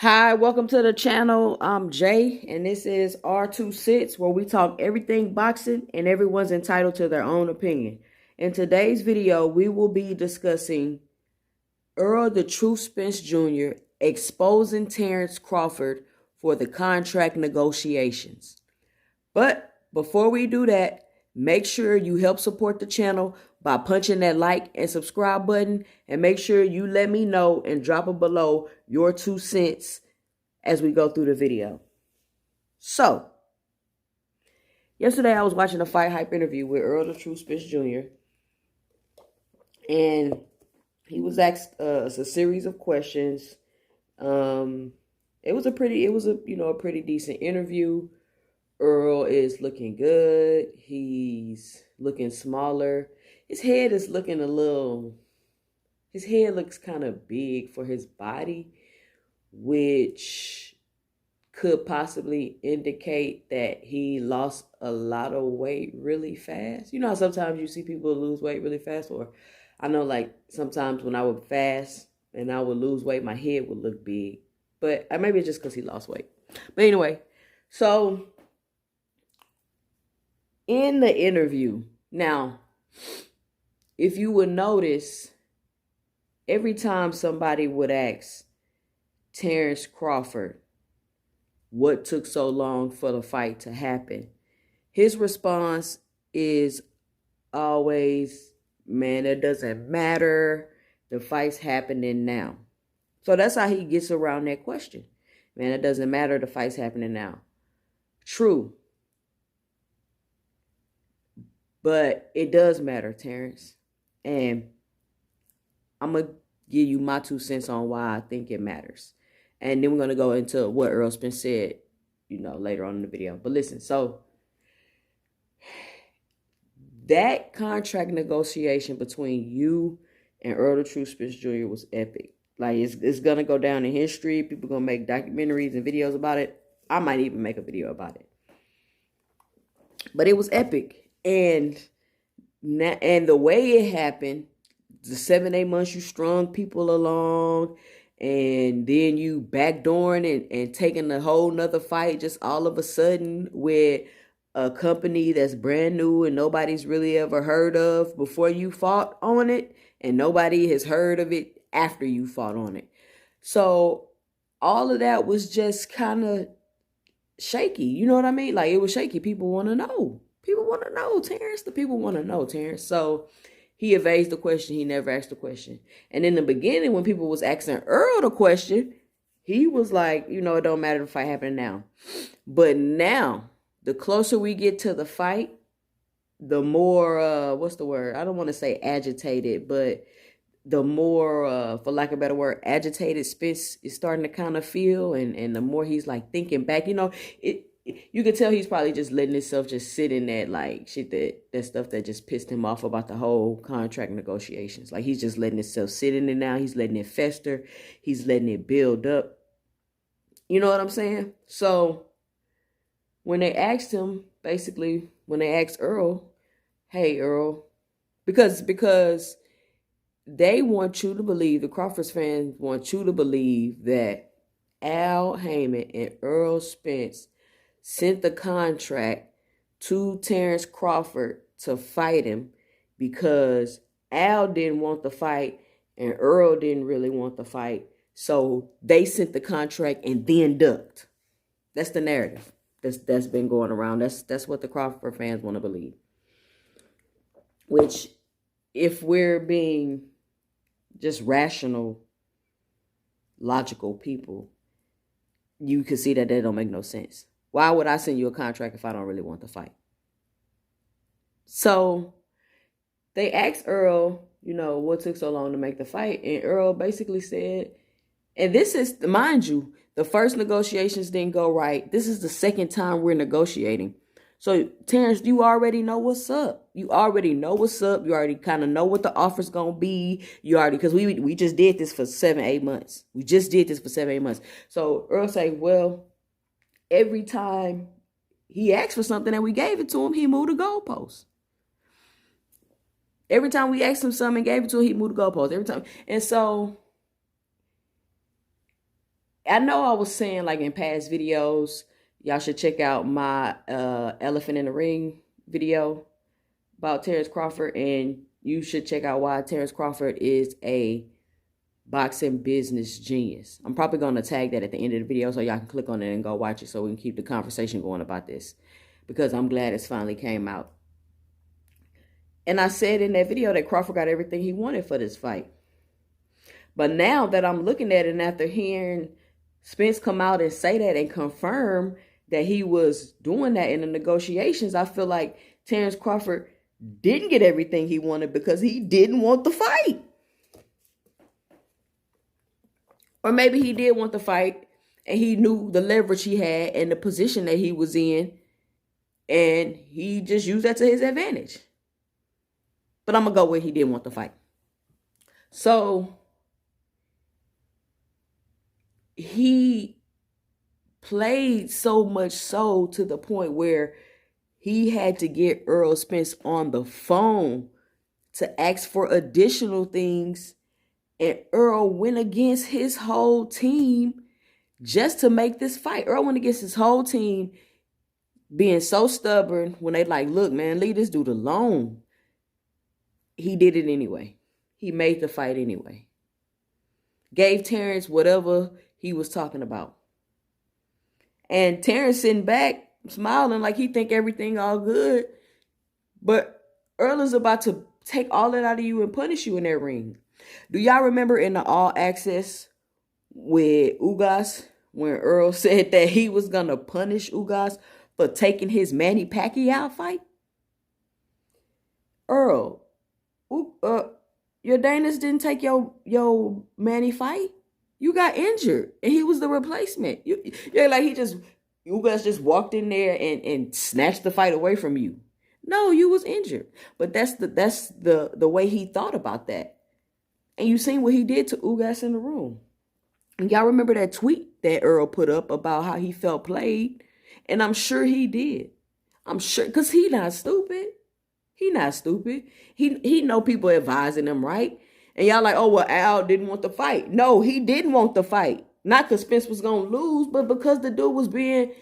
Hi, welcome to the channel. I'm Jay, and this is R26, where we talk everything boxing, and everyone's entitled to their own opinion. In today's video, we will be discussing Errol the True Spence Jr. exposing Terence Crawford for the contract negotiations. But before we do that, make sure you help support the channel by punching that like and subscribe button, and make sure you let me know and drop it below your 2 cents as we go through the video. So, yesterday I was watching a Fight Hype interview with Errol the True Spence Jr. and he was asked a series of questions. It was a pretty decent interview. Errol is looking good. He's looking smaller. His head is looking his head looks kind of big for his body, which could possibly indicate that he lost a lot of weight really fast. You know how sometimes you see people lose weight really fast? Or I know, like, sometimes when I would fast and I would lose weight, my head would look big. But maybe it's just because he lost weight. But anyway, so in the interview, now, if you would notice, every time somebody would ask Terence Crawford what took so long for the fight to happen, his response is always, man, it doesn't matter. The fight's happening now. So that's how he gets around that question. Man, it doesn't matter. The fight's happening now. True. But it does matter, Terence. And I'm going to give you my 2 cents on why I think it matters. And then we're going to go into what Errol Spence said, later on in the video. But listen, so that contract negotiation between you and Errol the True Spence Jr. was epic. Like, it's going to go down in history. People going to make documentaries and videos about it. I might even make a video about it. But it was epic. And the way it happened, the 7-8 months you strung people along, and then you backdooring and taking a whole nother fight just all of a sudden with a company that's brand new and nobody's really ever heard of before you fought on it, and nobody has heard of it after you fought on it. So all of that was just kind of shaky. You know what I mean? Like, it was shaky. People want to know. People want to know, Terence. The people want to know, Terence. So he evades the question. He never asked the question. And in the beginning, when people was asking Errol the question, he was like, it don't matter if the fight happening now. But now, the closer we get to the fight, the more, what's the word? I don't want to say agitated, but the more, for lack of a better word, agitated Spence is starting to kind of feel. And the more he's like thinking back, you can tell he's probably just letting himself just sit in that, like, shit, that stuff that just pissed him off about the whole contract negotiations. Like, he's just letting himself sit in it now. He's letting it fester. He's letting it build up. You know what I'm saying? So when they asked him, basically, when they asked Errol, hey, Errol, because they want you to believe, the Crawford fans want you to believe that Al Heyman and Errol Spence sent the contract to Terence Crawford to fight him because Al didn't want the fight and Errol didn't really want the fight. So they sent the contract and then ducked. That's the narrative that's been going around. That's what the Crawford fans want to believe. Which, if we're being just rational, logical people, you can see that don't make no sense. Why would I send you a contract if I don't really want the fight? So they asked Errol, what took so long to make the fight? And Errol basically said, and this is, mind you, the first negotiations didn't go right. This is the second time we're negotiating. So, Terence, you already know what's up. You already know what's up. You already kind of know what the offer's going to be. Because we just did this for 7-8 months. We just did this for 7-8 months. So Errol say, well, every time he asked for something and we gave it to him, he moved the goalpost. Every time we asked him something and gave it to him, he moved the goalpost. Every time. And so I know I was saying like in past videos, y'all should check out my Elephant in the Ring video about Terence Crawford, and you should check out why Terence Crawford is a boxing business genius. I'm probably going to tag that at the end of the video so y'all can click on it and go watch it so we can keep the conversation going about this, because I'm glad it's finally came out. And I said in that video that Crawford got everything he wanted for this fight. But now that I'm looking at it, and after hearing Spence come out and say that and confirm that he was doing that in the negotiations, I feel like Terence Crawford didn't get everything he wanted because he didn't want the fight. Or maybe he did want the fight and he knew the leverage he had and the position that he was in, and he just used that to his advantage. But I'm going to go with he didn't want the fight. So he played so much so to the point where he had to get Errol Spence on the phone to ask for additional things. And Errol went against his whole team just to make this fight. Errol went against his whole team, being so stubborn when they like, look, man, leave this dude alone. He did it anyway. He made the fight anyway. Gave Terence whatever he was talking about. And Terence sitting back, smiling like he think everything all good. But Errol is about to take all that out of you and punish you in that ring. Do y'all remember in the All Access with Ugas when Errol said that he was going to punish Ugas for taking his Manny Pacquiao fight? Errol, your Danis didn't take your Manny fight. You got injured, and he was the replacement. You're like Ugas just walked in there and snatched the fight away from you. No, you was injured. But that's the way he thought about that. And you seen what he did to Ugas in the room. And y'all remember that tweet that Errol put up about how he felt played? And I'm sure he did. I'm sure, because he not stupid. He not stupid. He know people advising him, right? And y'all like, oh, well, Al didn't want the fight. No, he didn't want the fight. Not because Spence was going to lose, but because the dude was being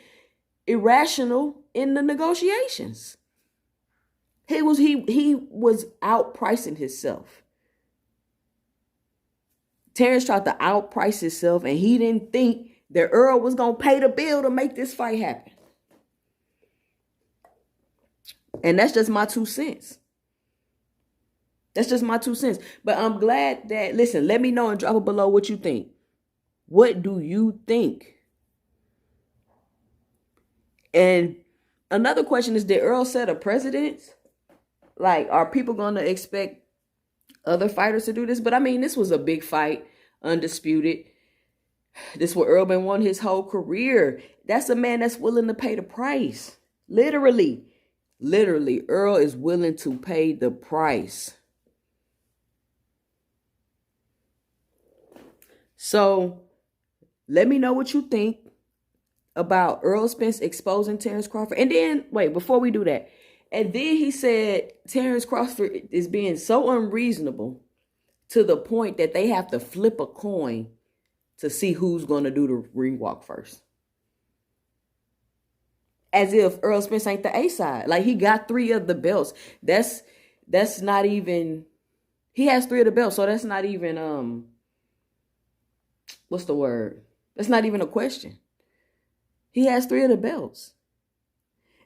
irrational in the negotiations. He was outpricing himself. Terence tried to outprice himself, and he didn't think that Errol was going to pay the bill to make this fight happen. And that's just my 2 cents. That's just my 2 cents. But I'm glad that, listen, let me know and drop it below what you think. What do you think? And another question is, did Errol set a precedent? Like, are people going to expect other fighters to do this? But I mean, this was a big fight, undisputed. This is what Errol been won his whole career. That's a man that's willing to pay the price. Literally, Errol is willing to pay the price. So let me know what you think about Errol Spence exposing Terence Crawford. And then, wait, before we do that, and then he said Terence Crawford is being so unreasonable to the point that they have to flip a coin to see who's going to do the ring walk first. As if Errol Spence ain't the A side. Like, he got 3 of the belts. That's not even, he has 3 of the belts, so that's not even, what's the word? That's not even a question. He has 3 of the belts.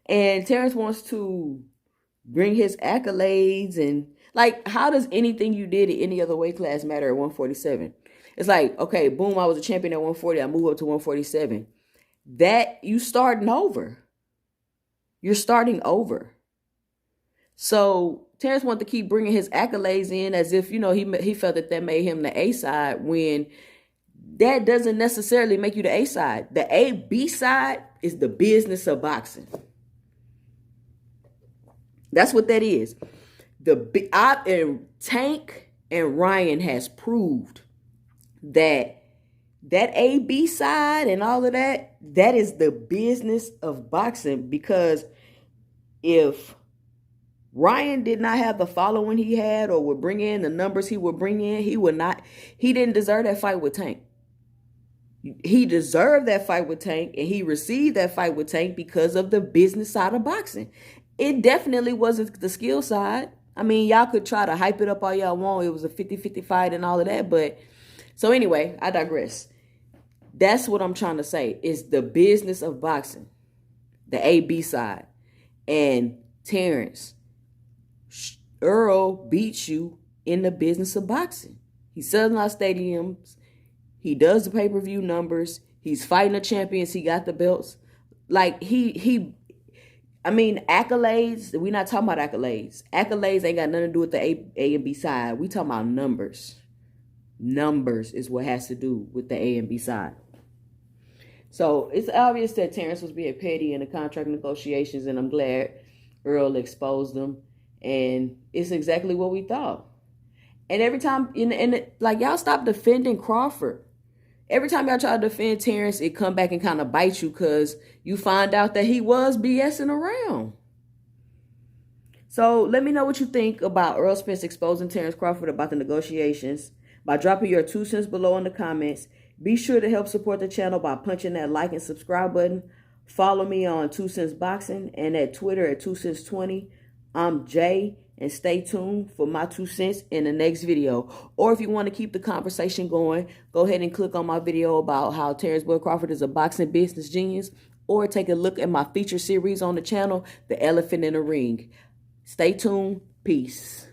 And Terence wants to bring his accolades and, like, how does anything you did in any other weight class matter at 147? It's like, okay, boom, I was a champion at 140. I move up to 147. That, you starting over. You're starting over. So Terence wanted to keep bringing his accolades in as if, you know, he felt that made him the A side, when that doesn't necessarily make you the A side. The B side is the business of boxing. That's what that is. Tank and Ryan has proved that A-B side and all of that is the business of boxing. Because if Ryan did not have the following he had, or would bring in the numbers he would bring in, he didn't deserve that fight with Tank. He deserved that fight with Tank, and he received that fight with Tank because of the business side of boxing. It definitely wasn't the skill side. I mean, y'all could try to hype it up all y'all want. It was a 50-50 fight and all of that. But so anyway, I digress. That's what I'm trying to say is the business of boxing, the AB side. And Terence, Errol beats you in the business of boxing. He sells out stadiums. He does the pay-per-view numbers. He's fighting the champions. He got the belts. Like, I mean, accolades, we're not talking about accolades. Accolades ain't got nothing to do with the A and B side. We talking about numbers. Numbers is what has to do with the A and B side. So it's obvious that Terence was being petty in the contract negotiations, and I'm glad Errol exposed them. And it's exactly what we thought. And every time, like, y'all stop defending Crawford. Every time y'all try to defend Terence, it come back and kind of bite you because you find out that he was BSing around. So let me know what you think about Errol Spence exposing Terence Crawford about the negotiations by dropping your 2 cents below in the comments. Be sure to help support the channel by punching that like and subscribe button. Follow me on 2 Cents Boxing and at Twitter at 2 Cents 20. I'm Jay. And stay tuned for my 2 cents in the next video. Or if you want to keep the conversation going, go ahead and click on my video about how Terence Boy Crawford is a boxing business genius. Or take a look at my feature series on the channel, The Elephant in the Ring. Stay tuned. Peace.